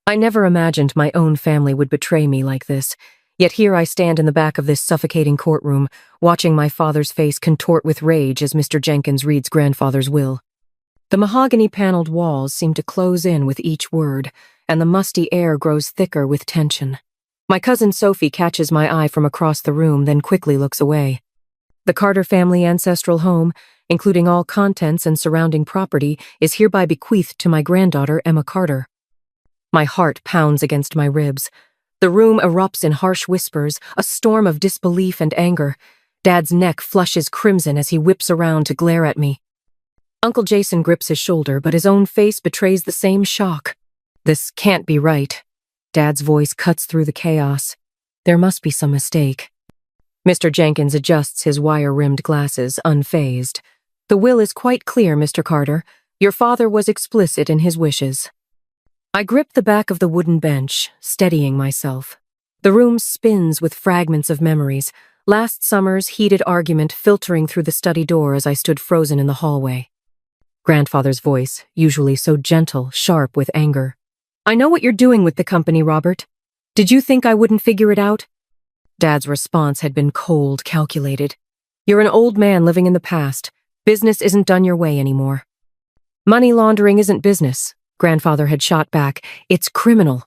I never imagined my own family would betray me like this, yet here I stand in the back of this suffocating courtroom, watching my father's face contort with rage as Mr. Jenkins reads grandfather's will. The mahogany-paneled walls seem to close in with each word, and the musty air grows thicker with tension. My cousin Sophie catches my eye from across the room, then quickly looks away. The Carter family ancestral home, including all contents and surrounding property, is hereby bequeathed to my granddaughter, Emma Carter. My heart pounds against my ribs. The room erupts in harsh whispers, a storm of disbelief and anger. Dad's neck flushes crimson as he whips around to glare at me. Uncle Jason grips his shoulder, but his own face betrays the same shock. This can't be right. Dad's voice cuts through the chaos. There must be some mistake. Mr. Jenkins adjusts his wire-rimmed glasses, unfazed. The will is quite clear, Mr. Carter. Your father was explicit in his wishes. I grip the back of the wooden bench, steadying myself. The room spins with fragments of memories, last summer's heated argument filtering through the study door as I stood frozen in the hallway. Grandfather's voice, usually so gentle, sharp with anger. I know what you're doing with the company, Robert. Did you think I wouldn't figure it out? Dad's response had been cold, calculated. You're an old man living in the past. Business isn't done your way anymore. Money laundering isn't business, Grandfather had shot back. It's criminal.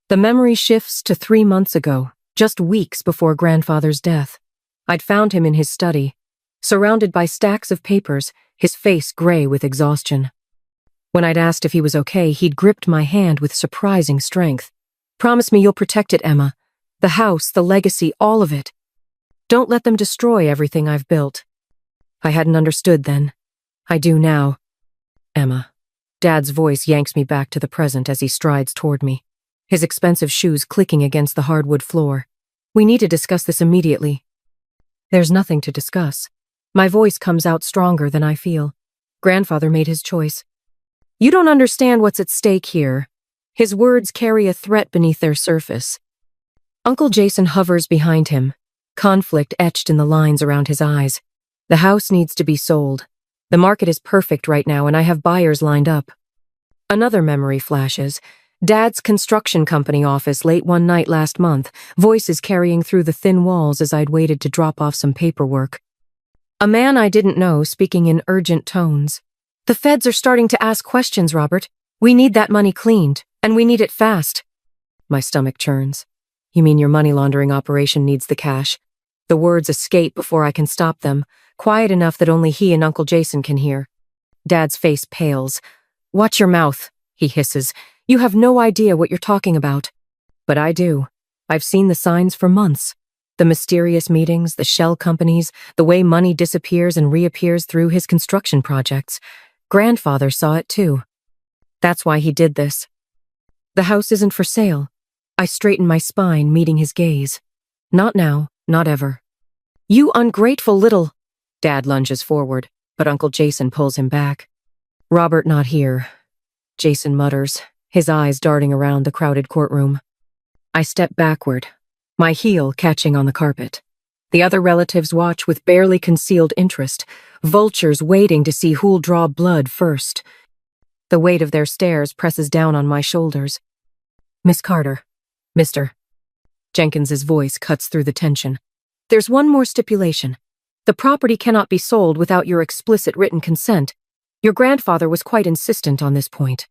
The memory shifts to 3 months ago, just weeks before Grandfather's death. I'd found him in his study, surrounded by stacks of papers, his face gray with exhaustion. When I'd asked if he was okay, he'd gripped my hand with surprising strength. Promise me you'll protect it, Emma. The house, the legacy, all of it. Don't let them destroy everything I've built. I hadn't understood then. I do now. Emma. Dad's voice yanks me back to the present as he strides toward me, his expensive shoes clicking against the hardwood floor. We need to discuss this immediately. There's nothing to discuss. My voice comes out stronger than I feel. Grandfather made his choice. You don't understand what's at stake here. His words carry a threat beneath their surface. Uncle Jason hovers behind him, conflict etched in the lines around his eyes. The house needs to be sold. The market is perfect right now, and I have buyers lined up. Another memory flashes. Dad's construction company office late one night last month, voices carrying through the thin walls as I'd waited to drop off some paperwork. A man I didn't know speaking in urgent tones. The feds are starting to ask questions, Robert. We need that money cleaned, and we need it fast. My stomach churns. You mean your money laundering operation needs the cash? The words escape before I can stop them, quiet enough that only he and Uncle Jason can hear. Dad's face pales. Watch your mouth, he hisses. You have no idea what you're talking about. But I do. I've seen the signs for months. The mysterious meetings, the shell companies, the way money disappears and reappears through his construction projects. Grandfather saw it too. That's why he did this. The house isn't for sale. I straighten my spine, meeting his gaze. Not now, not ever. You ungrateful little... Dad lunges forward, but Uncle Jason pulls him back. Robert not here, Jason mutters, his eyes darting around the crowded courtroom. I step backward, my heel catching on the carpet. The other relatives watch with barely concealed interest, vultures waiting to see who'll draw blood first. The weight of their stares presses down on my shoulders. Miss Carter. Mr. Jenkins's voice cuts through the tension. There's one more stipulation. The property cannot be sold without your explicit written consent. Your grandfather was quite insistent on this point.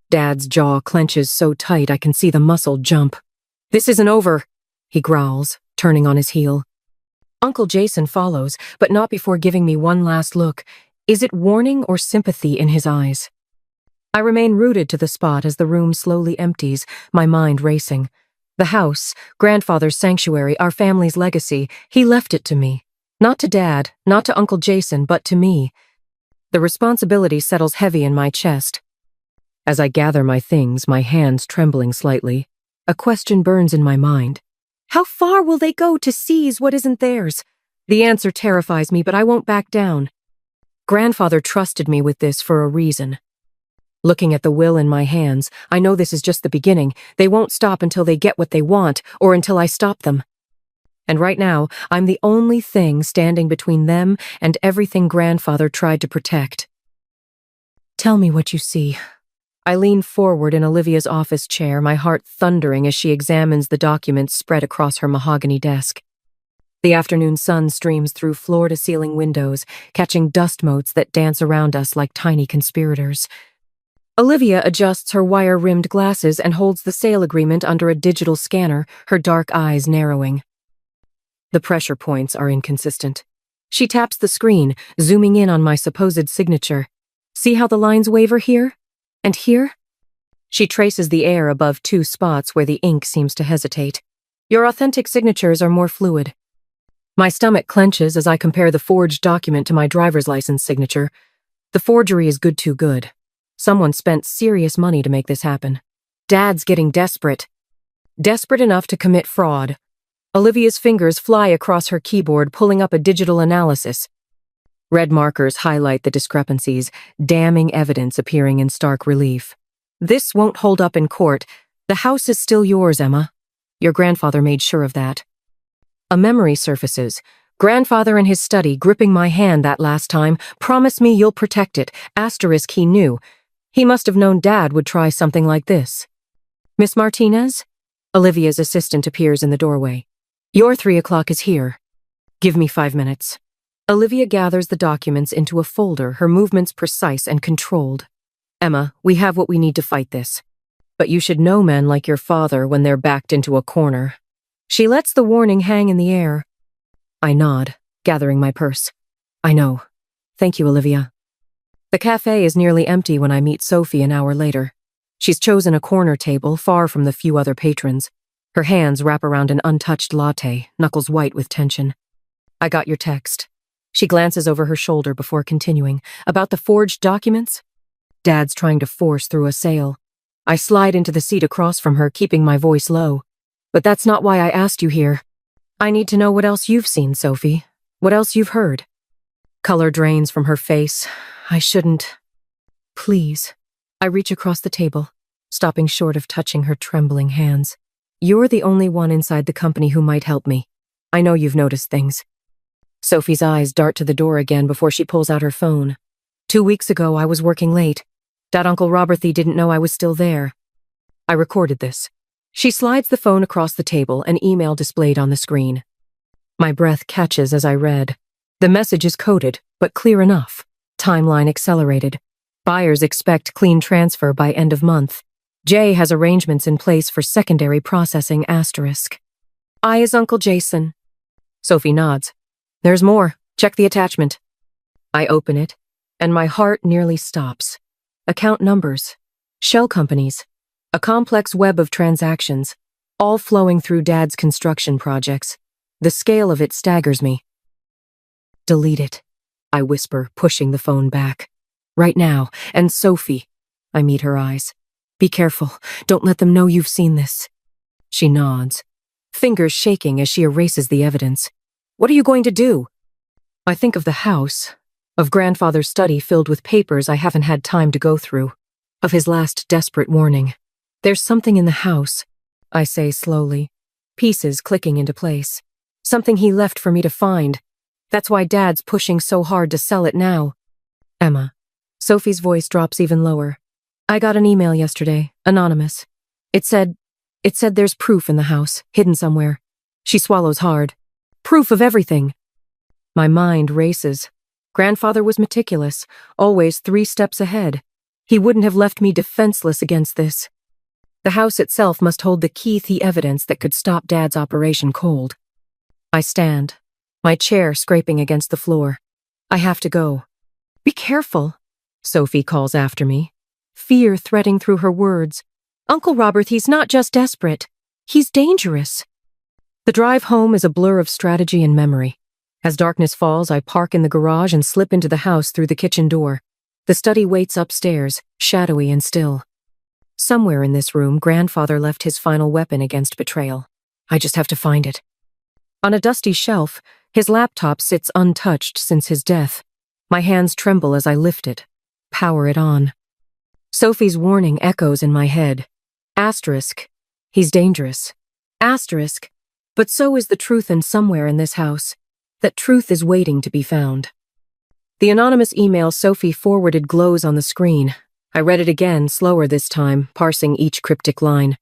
Dad's jaw clenches so tight I can see the muscle jump. This isn't over, he growls, turning on his heel. Uncle Jason follows, but not before giving me one last look. Is it warning or sympathy in his eyes? I remain rooted to the spot as the room slowly empties, my mind racing. The house, grandfather's sanctuary, our family's legacy, he left it to me. Not to Dad, not to Uncle Jason, but to me. The responsibility settles heavy in my chest. As I gather my things, my hands trembling slightly, a question burns in my mind. How far will they go to seize what isn't theirs? The answer terrifies me, but I won't back down. Grandfather trusted me with this for a reason. Looking at the will in my hands, I know this is just the beginning. They won't stop until they get what they want, or until I stop them. And right now, I'm the only thing standing between them and everything Grandfather tried to protect. Tell me what you see. I lean forward in Olivia's office chair, my heart thundering as she examines the documents spread across her mahogany desk. The afternoon sun streams through floor-to-ceiling windows, catching dust motes that dance around us like tiny conspirators. Olivia adjusts her wire-rimmed glasses and holds the sale agreement under a digital scanner, her dark eyes narrowing. The pressure points are inconsistent. She taps the screen, zooming in on my supposed signature. See how the lines waver here? And here? She traces the air above two spots where the ink seems to hesitate. Your authentic signatures are more fluid. My stomach clenches as I compare the forged document to my driver's license signature. The forgery is too good. Someone spent serious money to make this happen. Dad's getting desperate. Desperate enough to commit fraud. Olivia's fingers fly across her keyboard, pulling up a digital analysis. Red markers highlight the discrepancies, damning evidence appearing in stark relief. This won't hold up in court. The house is still yours, Emma. Your grandfather made sure of that. A memory surfaces. Grandfather in his study, gripping my hand that last time. Promise me you'll protect it. Asterisk he knew. He must have known Dad would try something like this. Miss Martinez? Olivia's assistant appears in the doorway. Your 3 o'clock is here. Give me 5 minutes. Olivia gathers the documents into a folder, her movements precise and controlled. Emma, we have what we need to fight this. But you should know men like your father when they're backed into a corner. She lets the warning hang in the air. I nod, gathering my purse. I know. Thank you, Olivia. The cafe is nearly empty when I meet Sophie an hour later. She's chosen a corner table, far from the few other patrons. Her hands wrap around an untouched latte, knuckles white with tension. I got your text. She glances over her shoulder before continuing. About the forged documents? Dad's trying to force through a sale. I slide into the seat across from her, keeping my voice low. But that's not why I asked you here. I need to know what else you've seen, Sophie. What else you've heard. Color drains from her face. I shouldn't. Please. I reach across the table, stopping short of touching her trembling hands. You're the only one inside the company who might help me. I know you've noticed things. Sophie's eyes dart to the door again before she pulls out her phone. 2 weeks ago, I was working late. That Uncle Roberthy didn't know I was still there. I recorded this. She slides the phone across the table, an email displayed on the screen. My breath catches as I read. The message is coded, but clear enough. Timeline accelerated. Buyers expect clean transfer by end of month. Jay has arrangements in place for secondary processing asterisk. I is Uncle Jason. Sophie nods. There's more. Check the attachment. I open it, and my heart nearly stops. Account numbers. Shell companies. A complex web of transactions, all flowing through Dad's construction projects. The scale of it staggers me. Delete it, I whisper, pushing the phone back. Right now, and Sophie. I meet her eyes. Be careful, don't let them know you've seen this. She nods, fingers shaking as she erases the evidence. What are you going to do? I think of the house, of Grandfather's study filled with papers I haven't had time to go through, of his last desperate warning. There's something in the house, I say slowly, pieces clicking into place. Something he left for me to find. That's why Dad's pushing so hard to sell it now. Emma. Sophie's voice drops even lower. I got an email yesterday, anonymous. It said there's proof in the house, hidden somewhere. She swallows hard. Proof of everything. My mind races. Grandfather was meticulous, always 3 steps ahead. He wouldn't have left me defenseless against this. The house itself must hold the key evidence that could stop Dad's operation cold. I stand, my chair scraping against the floor. I have to go. Be careful, Sophie calls after me, fear threading through her words. Uncle Robert, he's not just desperate. He's dangerous. The drive home is a blur of strategy and memory. As darkness falls, I park in the garage and slip into the house through the kitchen door. The study waits upstairs, shadowy and still. Somewhere in this room, Grandfather left his final weapon against betrayal. I just have to find it. On a dusty shelf, his laptop sits untouched since his death. My hands tremble as I lift it, power it on. Sophie's warning echoes in my head. Asterisk, he's dangerous. Asterisk, but so is the truth, and somewhere in this house, that truth is waiting to be found. The anonymous email Sophie forwarded glows on the screen. I read it again, slower this time, parsing each cryptic line.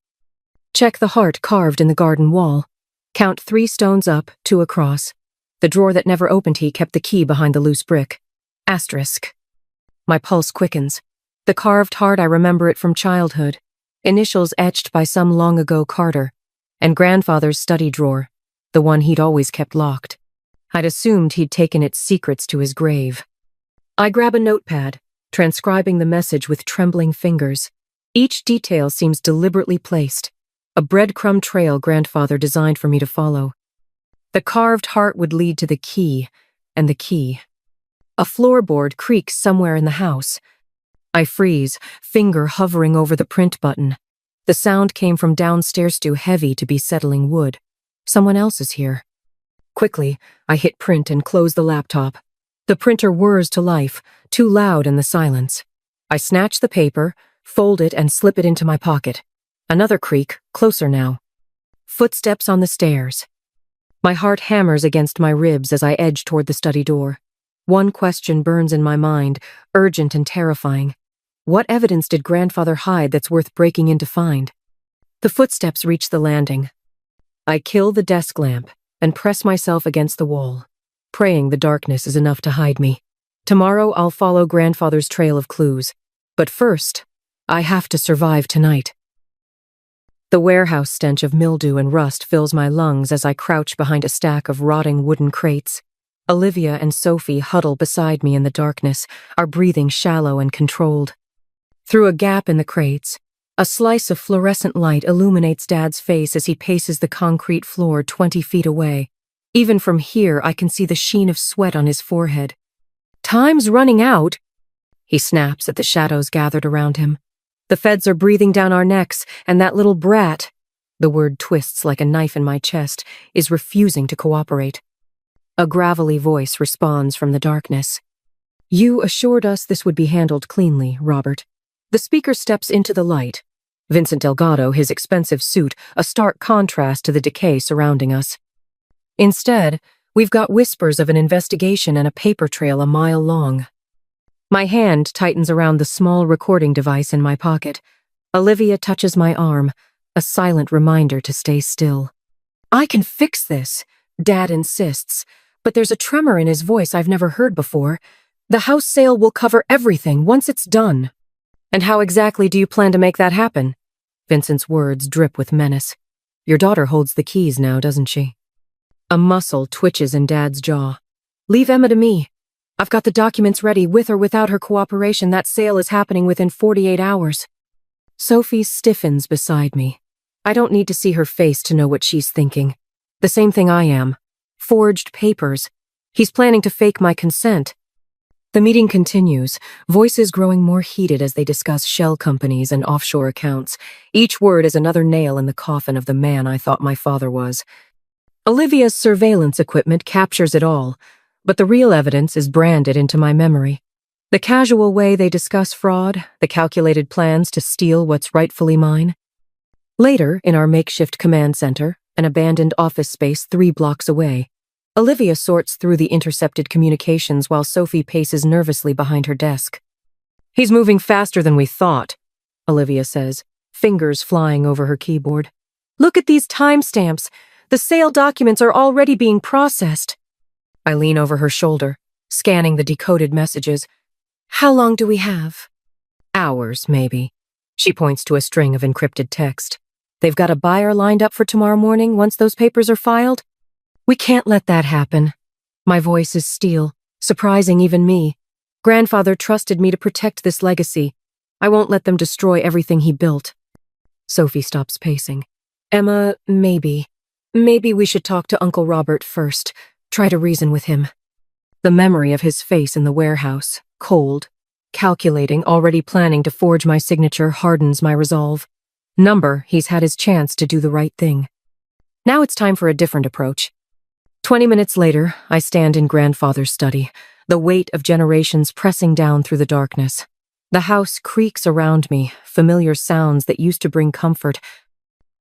Check the heart carved in the garden wall. Count 3 stones up, 2 across. The drawer that never opened he kept the key behind the loose brick. Asterisk. My pulse quickens. The carved heart, I remember it from childhood. Initials etched by some long-ago Carter. And grandfather's study drawer, the one he'd always kept locked. I'd assumed he'd taken its secrets to his grave. I grab a notepad, transcribing the message with trembling fingers. Each detail seems deliberately placed. A breadcrumb trail grandfather designed for me to follow. The carved heart would lead to the key, and the key. A floorboard creaks somewhere in the house. I freeze, finger hovering over the print button. The sound came from downstairs, too heavy to be settling wood. Someone else is here. Quickly, I hit print and close the laptop. The printer whirs to life, too loud in the silence. I snatch the paper, fold it, and slip it into my pocket. Another creak, closer now. Footsteps on the stairs. My heart hammers against my ribs as I edge toward the study door. One question burns in my mind, urgent and terrifying. What evidence did grandfather hide that's worth breaking in to find? The footsteps reach the landing. I kill the desk lamp and press myself against the wall, praying the darkness is enough to hide me. Tomorrow I'll follow grandfather's trail of clues. But first, I have to survive tonight. The warehouse stench of mildew and rust fills my lungs as I crouch behind a stack of rotting wooden crates. Olivia and Sophie huddle beside me in the darkness, our breathing shallow and controlled. Through a gap in the crates, a slice of fluorescent light illuminates Dad's face as he paces the concrete floor 20 feet away. Even from here, I can see the sheen of sweat on his forehead. "Time's running out," he snaps at the shadows gathered around him. "The feds are breathing down our necks, and that little brat," the word twists like a knife in my chest, "is refusing to cooperate." A gravelly voice responds from the darkness. "You assured us this would be handled cleanly, Robert." The speaker steps into the light. Vincent Delgado, his expensive suit, a stark contrast to the decay surrounding us. Instead, we've got whispers of an investigation and a paper trail a mile long. My hand tightens around the small recording device in my pocket. Olivia touches my arm, a silent reminder to stay still. "I can fix this," Dad insists, but there's a tremor in his voice I've never heard before. "The house sale will cover everything once it's done." "And how exactly do you plan to make that happen?" Vincent's words drip with menace. "Your daughter holds the keys now, doesn't she?" A muscle twitches in Dad's jaw. "Leave Emma to me. I've got the documents ready. With or without her cooperation, that sale is happening within 48 hours. Sophie stiffens beside me. I don't need to see her face to know what she's thinking. The same thing I am. Forged papers. He's planning to fake my consent. The meeting continues, voices growing more heated as they discuss shell companies and offshore accounts. Each word is another nail in the coffin of the man I thought my father was. Olivia's surveillance equipment captures it all, but the real evidence is branded into my memory. The casual way they discuss fraud, the calculated plans to steal what's rightfully mine. Later, in our makeshift command center, an abandoned office space 3 blocks away, Olivia sorts through the intercepted communications while Sophie paces nervously behind her desk. "He's moving faster than we thought," Olivia says, fingers flying over her keyboard. "Look at these timestamps. The sale documents are already being processed." I lean over her shoulder, scanning the decoded messages. "How long do we have?" "Hours, maybe." She points to a string of encrypted text. "They've got a buyer lined up for tomorrow morning once those papers are filed." "We can't let that happen." My voice is steel, surprising even me. Grandfather trusted me to protect this legacy. I won't let them destroy everything he built. Sophie stops pacing. "Emma, maybe we should talk to Uncle Robert first. Try to reason with him." The memory of his face in the warehouse, cold, calculating, already planning to forge my signature, hardens my resolve. He's had his chance to do the right thing. Now it's time for a different approach. 20 minutes later, I stand in grandfather's study, the weight of generations pressing down through the darkness. The house creaks around me, familiar sounds that used to bring comfort.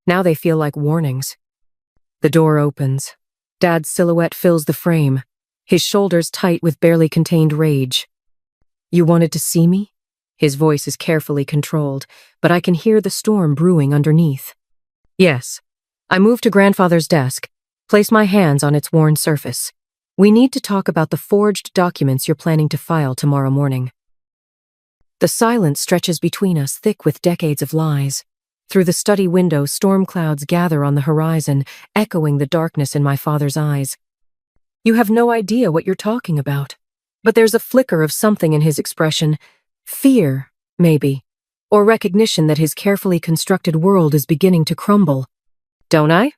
Now they feel like warnings. The door opens. Dad's silhouette fills the frame, his shoulders tight with barely contained rage. "You wanted to see me?" His voice is carefully controlled, but I can hear the storm brewing underneath. Yes. I move to grandfather's desk, place my hands on its worn surface. We need to talk about the forged documents you're planning to file tomorrow morning. The silence stretches between us, thick with decades of lies. Through the study window, storm clouds gather on the horizon, echoing the darkness in my father's eyes. You have no idea what you're talking about. But there's a flicker of something in his expression. Fear, maybe. Or recognition that his carefully constructed world is beginning to crumble. Don't I?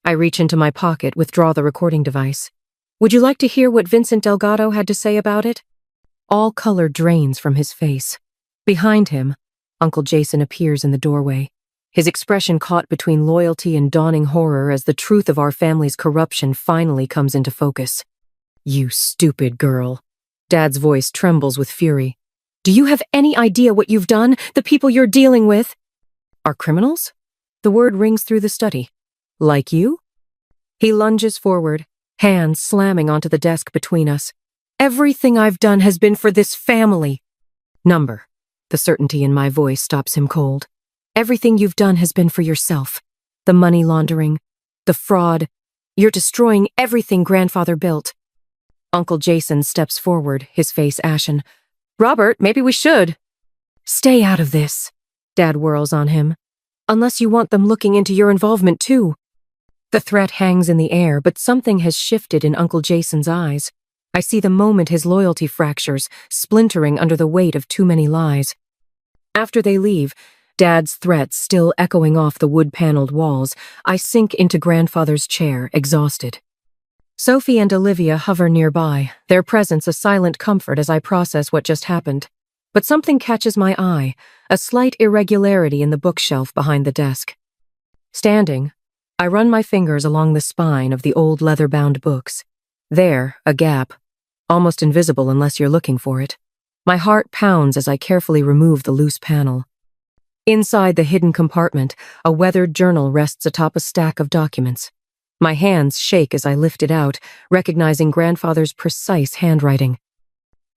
I reach into my pocket, withdraw the recording device. Would you like to hear what Vincent Delgado had to say about it? All color drains from his face. Behind him, Uncle Jason appears in the doorway, his expression caught between loyalty and dawning horror as the truth of our family's corruption finally comes into focus. You stupid girl. Dad's voice trembles with fury. Do you have any idea what you've done? The people you're dealing with are criminals? The word rings through the study. Like you? He lunges forward, hands slamming onto the desk between us. Everything I've done has been for this family. Number. The certainty in my voice stops him cold. Everything you've done has been for yourself. The money laundering, the fraud. You're destroying everything grandfather built. Uncle Jason steps forward, his face ashen. Robert, maybe we should. Stay out of this. Dad whirls on him. Unless you want them looking into your involvement too. The threat hangs in the air, but something has shifted in Uncle Jason's eyes. I see the moment his loyalty fractures, splintering under the weight of too many lies. After they leave, Dad's threats still echoing off the wood-paneled walls, I sink into grandfather's chair, exhausted. Sophie and Olivia hover nearby, their presence a silent comfort as I process what just happened. But something catches my eye, a slight irregularity in the bookshelf behind the desk. Standing, I run my fingers along the spine of the old leather-bound books. There, a gap, almost invisible unless you're looking for it. My heart pounds as I carefully remove the loose panel. Inside the hidden compartment, a weathered journal rests atop a stack of documents. My hands shake as I lift it out, recognizing grandfather's precise handwriting.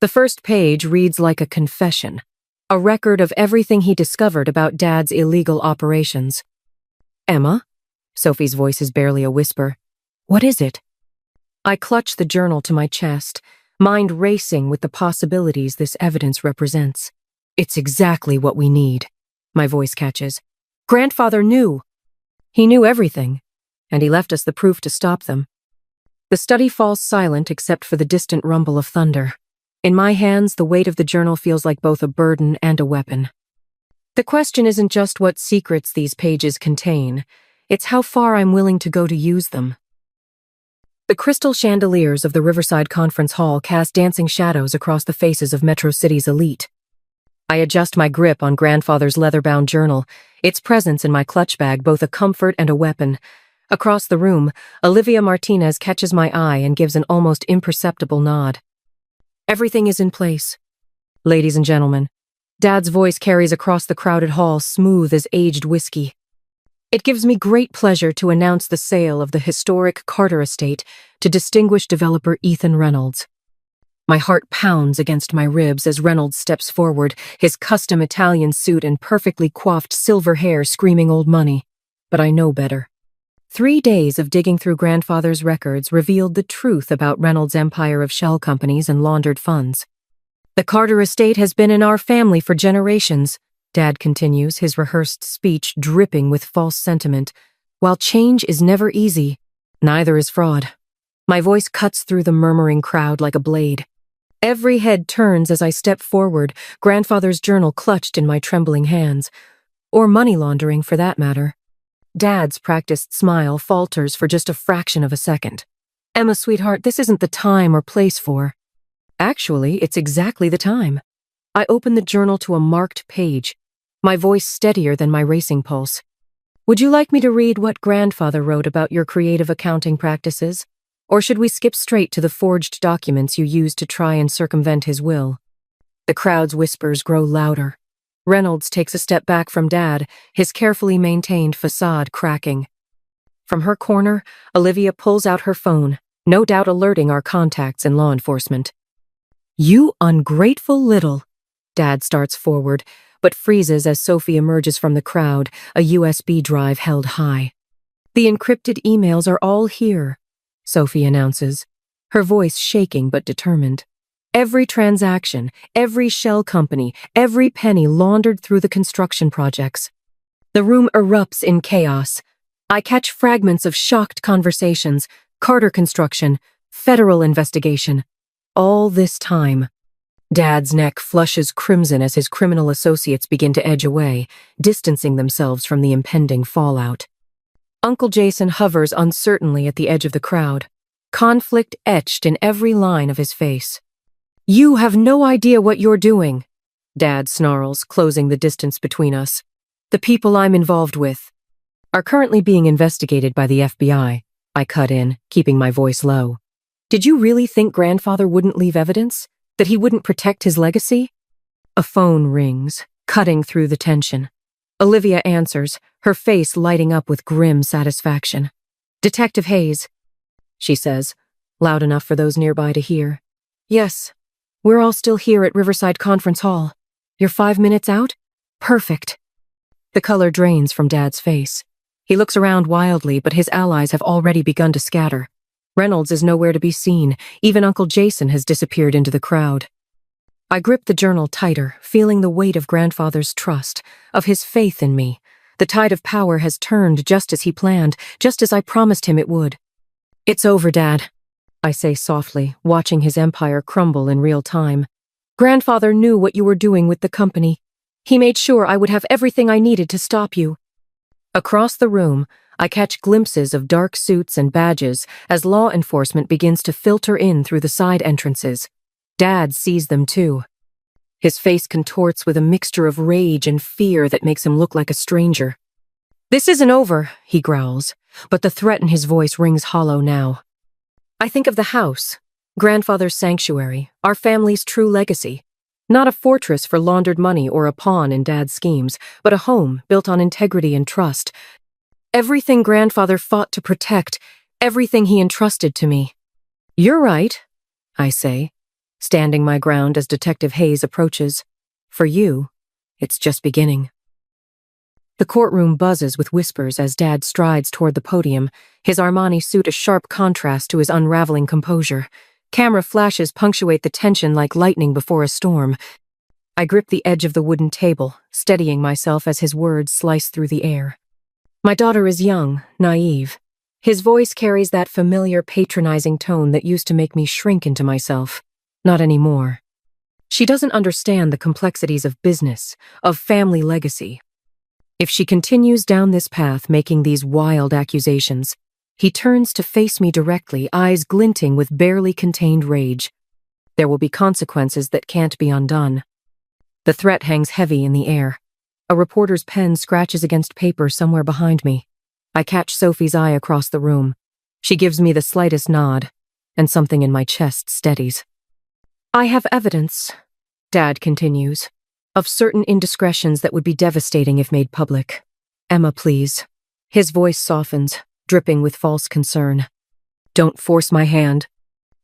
The first page reads like a confession, a record of everything he discovered about Dad's illegal operations. Emma? Sophie's voice is barely a whisper. What is it? I clutch the journal to my chest, mind racing with the possibilities this evidence represents. It's exactly what we need, my voice catches. Grandfather knew. He knew everything, and he left us the proof to stop them. The study falls silent except for the distant rumble of thunder. In my hands, the weight of the journal feels like both a burden and a weapon. The question isn't just what secrets these pages contain, it's how far I'm willing to go to use them. The crystal chandeliers of the Riverside Conference Hall cast dancing shadows across the faces of Metro City's elite. I adjust my grip on grandfather's leather-bound journal, its presence in my clutch bag both a comfort and a weapon. Across the room, Olivia Martinez catches my eye and gives an almost imperceptible nod. Everything is in place. Ladies and gentlemen, Dad's voice carries across the crowded hall, smooth as aged whiskey. It gives me great pleasure to announce the sale of the historic Carter estate to distinguished developer Ethan Reynolds. My heart pounds against my ribs as Reynolds steps forward, his custom Italian suit and perfectly coiffed silver hair screaming old money. But I know better. 3 days of digging through grandfather's records revealed the truth about Reynolds' empire of shell companies and laundered funds. The Carter estate has been in our family for generations, Dad continues, his rehearsed speech dripping with false sentiment. While change is never easy, neither is fraud. My voice cuts through the murmuring crowd like a blade. Every head turns as I step forward, grandfather's journal clutched in my trembling hands. Or money laundering, for that matter. Dad's practiced smile falters for just a fraction of a second. Emma, sweetheart, this isn't the time or place for. Actually, it's exactly the time. I open the journal to a marked page, my voice steadier than my racing pulse. Would you like me to read what grandfather wrote about your creative accounting practices? Or should we skip straight to the forged documents you used to try and circumvent his will? The crowd's whispers grow louder. Reynolds takes a step back from Dad, his carefully maintained facade cracking. From her corner, Olivia pulls out her phone, no doubt alerting our contacts in law enforcement. You ungrateful little. Dad starts forward, but freezes as Sophie emerges from the crowd, a USB drive held high. "The encrypted emails are all here," Sophie announces, her voice shaking but determined. "Every transaction, every shell company, every penny laundered through the construction projects." The room erupts in chaos. I catch fragments of shocked conversations, Carter construction, federal investigation. All this time. Dad's neck flushes crimson as his criminal associates begin to edge away, distancing themselves from the impending fallout. Uncle Jason hovers uncertainly at the edge of the crowd, conflict etched in every line of his face. "You have no idea what you're doing," Dad snarls, closing the distance between us. "The people I'm involved with are currently being investigated by the FBI. I cut in, keeping my voice low. "Did you really think Grandfather wouldn't leave evidence? That he wouldn't protect his legacy?" A phone rings, cutting through the tension. Olivia answers, her face lighting up with grim satisfaction. "Detective Hayes," she says, loud enough for those nearby to hear. "Yes, we're all still here at Riverside Conference Hall. You're 5 minutes out? Perfect." The color drains from Dad's face. He looks around wildly, but his allies have already begun to scatter. Reynolds is nowhere to be seen. Even Uncle Jason has disappeared into the crowd. I grip the journal tighter, feeling the weight of Grandfather's trust, of his faith in me. The tide of power has turned just as he planned, just as I promised him it would. "It's over, Dad," I say softly, watching his empire crumble in real time. "Grandfather knew what you were doing with the company. He made sure I would have everything I needed to stop you." Across the room, I catch glimpses of dark suits and badges as law enforcement begins to filter in through the side entrances. Dad sees them too. His face contorts with a mixture of rage and fear that makes him look like a stranger. "This isn't over," he growls, but the threat in his voice rings hollow now. I think of the house, Grandfather's sanctuary, our family's true legacy. Not a fortress for laundered money or a pawn in Dad's schemes, but a home built on integrity and trust. Everything Grandfather fought to protect, everything he entrusted to me. "You're right," I say, standing my ground as Detective Hayes approaches. "For you, it's just beginning." The courtroom buzzes with whispers as Dad strides toward the podium, his Armani suit a sharp contrast to his unraveling composure. Camera flashes punctuate the tension like lightning before a storm. I grip the edge of the wooden table, steadying myself as his words slice through the air. "My daughter is young, naive. His voice carries that familiar, patronizing tone that used to make me shrink into myself. Not anymore. She doesn't understand the complexities of business, of family legacy. If she continues down this path making these wild accusations," he turns to face me directly, eyes glinting with barely contained rage. "There will be consequences that can't be undone." The threat hangs heavy in the air. A reporter's pen scratches against paper somewhere behind me. I catch Sophie's eye across the room. She gives me the slightest nod, and something in my chest steadies. "I have evidence," Dad continues, "of certain indiscretions that would be devastating if made public. Emma, please." His voice softens, dripping with false concern. "Don't force my hand."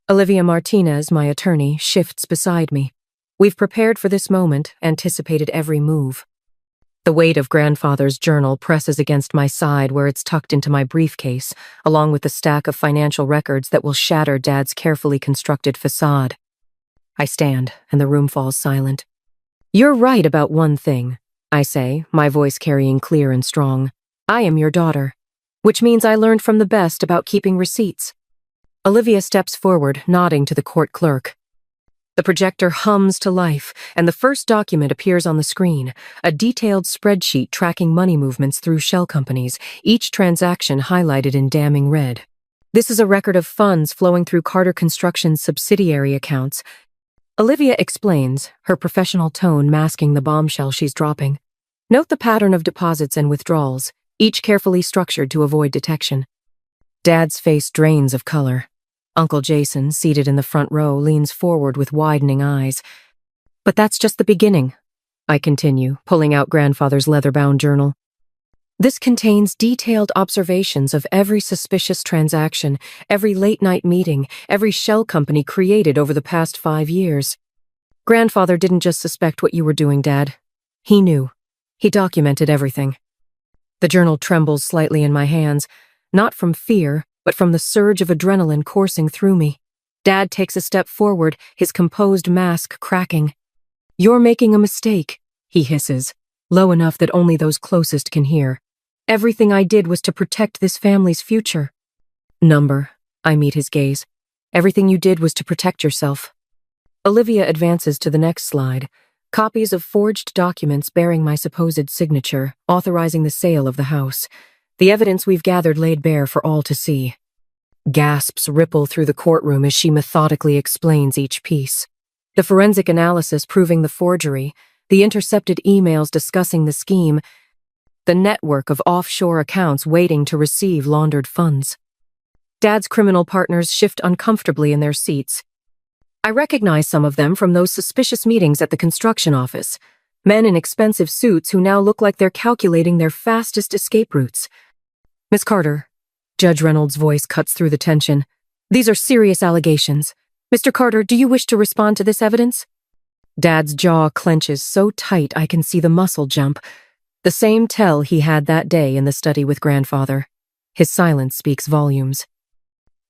Olivia Martinez, my attorney, shifts beside me. We've prepared for this moment, anticipated every move. The weight of Grandfather's journal presses against my side where it's tucked into my briefcase, along with the stack of financial records that will shatter Dad's carefully constructed facade. I stand, and the room falls silent. "You're right about one thing," I say, my voice carrying clear and strong. "I am your daughter. Which means I learned from the best about keeping receipts." Olivia steps forward, nodding to the court clerk. The projector hums to life, and the first document appears on the screen, a detailed spreadsheet tracking money movements through shell companies, each transaction highlighted in damning red. This is a record of funds flowing through Carter Construction's subsidiary accounts. Olivia explains, her professional tone masking the bombshell she's dropping. "Note the pattern of deposits and withdrawals, each carefully structured to avoid detection." Dad's face drains of color. Uncle Jason, seated in the front row, leans forward with widening eyes. "But that's just the beginning," I continue, pulling out Grandfather's leather-bound journal. "This contains detailed observations of every suspicious transaction, every late-night meeting, every shell company created over the past 5 years. Grandfather didn't just suspect what you were doing, Dad. He knew. He documented everything. The journal trembles slightly in my hands, not from fear, but from the surge of adrenaline coursing through me. Dad takes a step forward, his composed mask cracking. "You're making a mistake," he hisses, low enough that only those closest can hear. "Everything I did was to protect this family's future." "Number," I meet his gaze. "Everything you did was to protect yourself." Olivia advances to the next slide. Copies of forged documents bearing my supposed signature, authorizing the sale of the house. The evidence we've gathered laid bare for all to see. Gasps ripple through the courtroom as she methodically explains each piece. The forensic analysis proving the forgery, the intercepted emails discussing the scheme, the network of offshore accounts waiting to receive laundered funds. Dad's criminal partners shift uncomfortably in their seats. I recognize some of them from those suspicious meetings at the construction office. Men in expensive suits who now look like they're calculating their fastest escape routes. "Miss Carter," Judge Reynolds' voice cuts through the tension. "These are serious allegations. Mr. Carter, do you wish to respond to this evidence?" Dad's jaw clenches so tight I can see the muscle jump. The same tell he had that day in the study with Grandfather. His silence speaks volumes.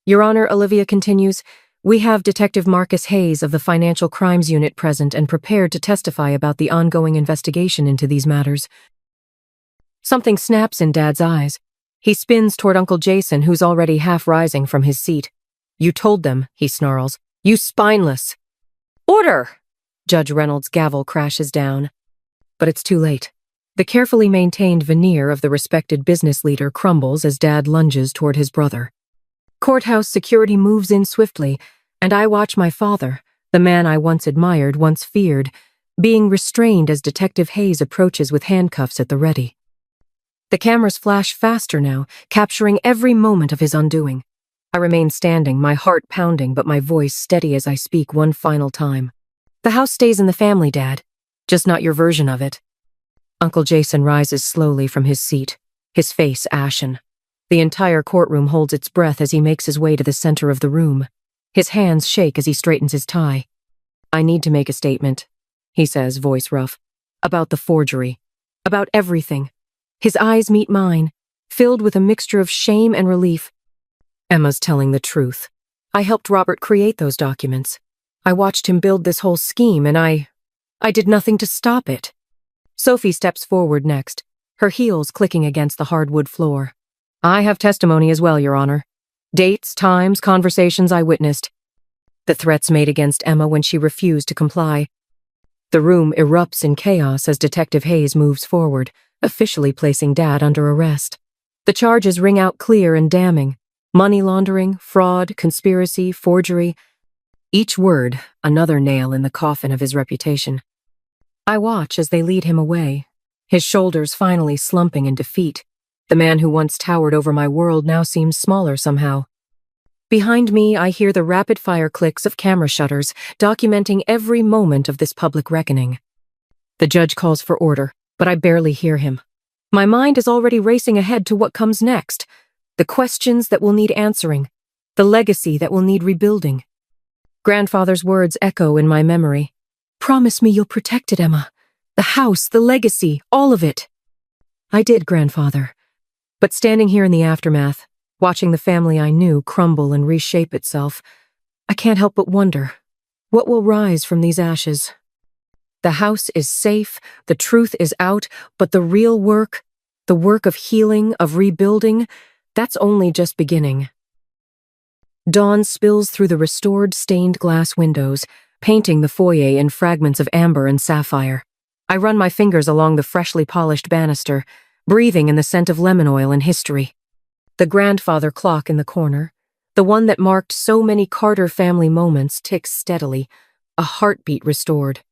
"Your Honor," Olivia continues, "we have Detective Marcus Hayes of the Financial Crimes Unit present and prepared to testify about the ongoing investigation into these matters." Something snaps in Dad's eyes. He spins toward Uncle Jason, who's already half rising from his seat. "You told them," he snarls. "You spineless." "Order!" Judge Reynolds' gavel crashes down. But it's too late. The carefully maintained veneer of the respected business leader crumbles as Dad lunges toward his brother. Courthouse security moves in swiftly, and I watch my father, the man I once admired, once feared, being restrained as Detective Hayes approaches with handcuffs at the ready. The cameras flash faster now, capturing every moment of his undoing. I remain standing, my heart pounding, but my voice steady as I speak one final time. "The house stays in the family, Dad. Just not your version of it." Uncle Jason rises slowly from his seat, his face ashen. The entire courtroom holds its breath as he makes his way to the center of the room. His hands shake as he straightens his tie. "I need to make a statement," he says, voice rough. "About the forgery. About everything." His eyes meet mine, filled with a mixture of shame and relief. "Emma's telling the truth. I helped Robert create those documents. I watched him build this whole scheme, and I did nothing to stop it." Sophie steps forward next, her heels clicking against the hardwood floor. "I have testimony as well, Your Honor. Dates, times, conversations I witnessed. The threats made against Emma when she refused to comply." The room erupts in chaos as Detective Hayes moves forward, officially placing Dad under arrest. The charges ring out clear and damning. Money laundering, fraud, conspiracy, forgery. Each word, another nail in the coffin of his reputation. I watch as they lead him away, his shoulders finally slumping in defeat. The man who once towered over my world now seems smaller somehow. Behind me, I hear the rapid-fire clicks of camera shutters, documenting every moment of this public reckoning. The judge calls for order, but I barely hear him. My mind is already racing ahead to what comes next. The questions that will need answering. The legacy that will need rebuilding. Grandfather's words echo in my memory. "Promise me you'll protect it, Emma. The house, the legacy, all of it." I did, Grandfather. But standing here in the aftermath, watching the family I knew crumble and reshape itself, I can't help but wonder, what will rise from these ashes? The house is safe, the truth is out, but the real work, the work of healing, of rebuilding, that's only just beginning. Dawn spills through the restored stained glass windows, painting the foyer in fragments of amber and sapphire. I run my fingers along the freshly polished banister, breathing in the scent of lemon oil and history. The grandfather clock in the corner, the one that marked so many Carter family moments, ticks steadily, a heartbeat restored.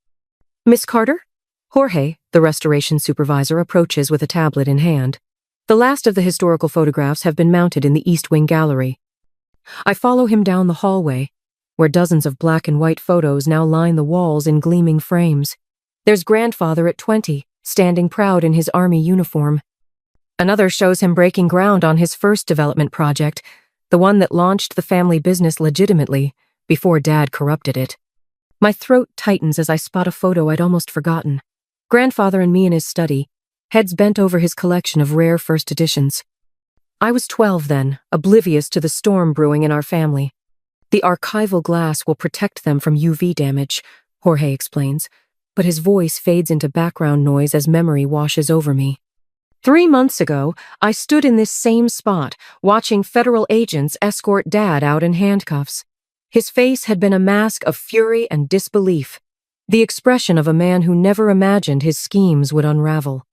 "Miss Carter?" Jorge, the restoration supervisor, approaches with a tablet in hand. The last of the historical photographs have been mounted in the East Wing gallery. I follow him down the hallway, where dozens of black and white photos now line the walls in gleaming frames. There's Grandfather at 20, standing proud in his army uniform. Another shows him breaking ground on his first development project, the one that launched the family business legitimately, before Dad corrupted it. My throat tightens as I spot a photo I'd almost forgotten. Grandfather and me in his study, heads bent over his collection of rare first editions. I was 12 then, oblivious to the storm brewing in our family. The archival glass will protect them from UV damage, Jorge explains, but his voice fades into background noise as memory washes over me. 3 months ago, I stood in this same spot, watching federal agents escort Dad out in handcuffs. His face had been a mask of fury and disbelief, the expression of a man who never imagined his schemes would unravel.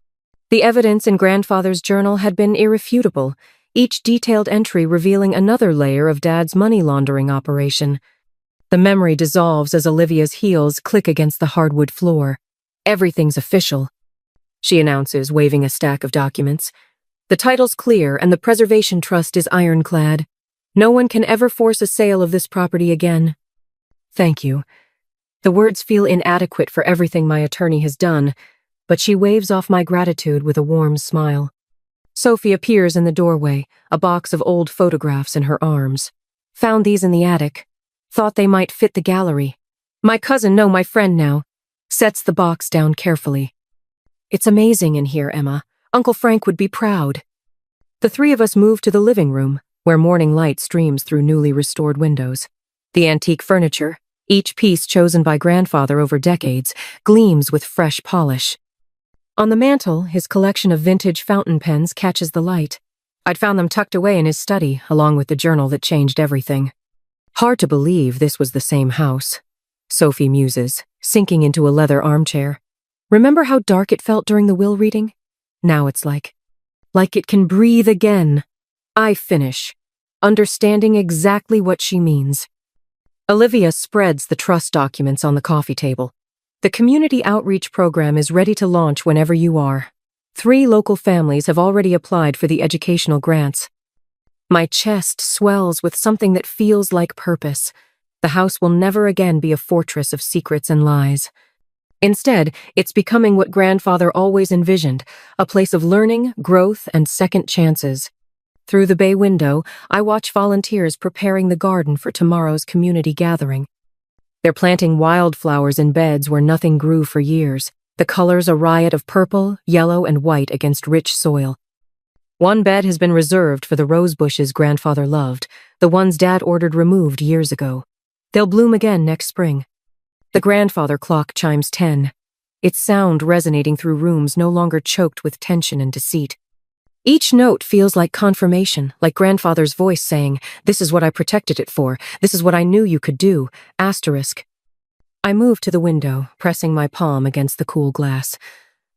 The evidence in Grandfather's journal had been irrefutable, each detailed entry revealing another layer of Dad's money laundering operation. The memory dissolves as Olivia's heels click against the hardwood floor. Everything's official, she announces, waving a stack of documents. The title's clear and the preservation trust is ironclad. No one can ever force a sale of this property again. Thank you. The words feel inadequate for everything my attorney has done, but she waves off my gratitude with a warm smile. Sophie appears in the doorway, a box of old photographs in her arms. Found these in the attic. Thought they might fit the gallery. My cousin, no, my friend now, sets the box down carefully. It's amazing in here, Emma. Uncle Frank would be proud. The three of us move to the living room, where morning light streams through newly restored windows. The antique furniture, each piece chosen by Grandfather over decades, gleams with fresh polish. On the mantel, his collection of vintage fountain pens catches the light. I'd found them tucked away in his study, along with the journal that changed everything. Hard to believe this was the same house, Sophie muses, sinking into a leather armchair. Remember how dark it felt during the will reading? Now it's like it can breathe again. I finish, understanding exactly what she means. Olivia spreads the trust documents on the coffee table. The community outreach program is ready to launch whenever you are. 3 local families have already applied for the educational grants. My chest swells with something that feels like purpose. The house will never again be a fortress of secrets and lies. Instead, it's becoming what Grandfather always envisioned, a place of learning, growth, and second chances. Through the bay window, I watch volunteers preparing the garden for tomorrow's community gathering. They're planting wildflowers in beds where nothing grew for years, the colors a riot of purple, yellow, and white against rich soil. One bed has been reserved for the rose bushes Grandfather loved, the ones Dad ordered removed years ago. They'll bloom again next spring. The Grandfather clock chimes 10, its sound resonating through rooms no longer choked with tension and deceit. Each note feels like confirmation, like Grandfather's voice saying, "This is what I protected it for, this is what I knew you could do, asterisk." I move to the window, pressing my palm against the cool glass.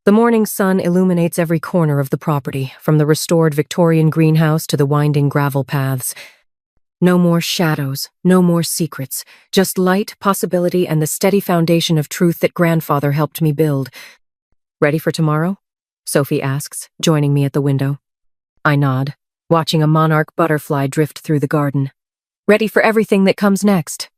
The morning sun illuminates every corner of the property, from the restored Victorian greenhouse to the winding gravel paths. No more shadows, no more secrets, just light, possibility, and the steady foundation of truth that Grandfather helped me build. Ready for tomorrow? Sophie asks, joining me at the window. I nod, watching a monarch butterfly drift through the garden. Ready for everything that comes next.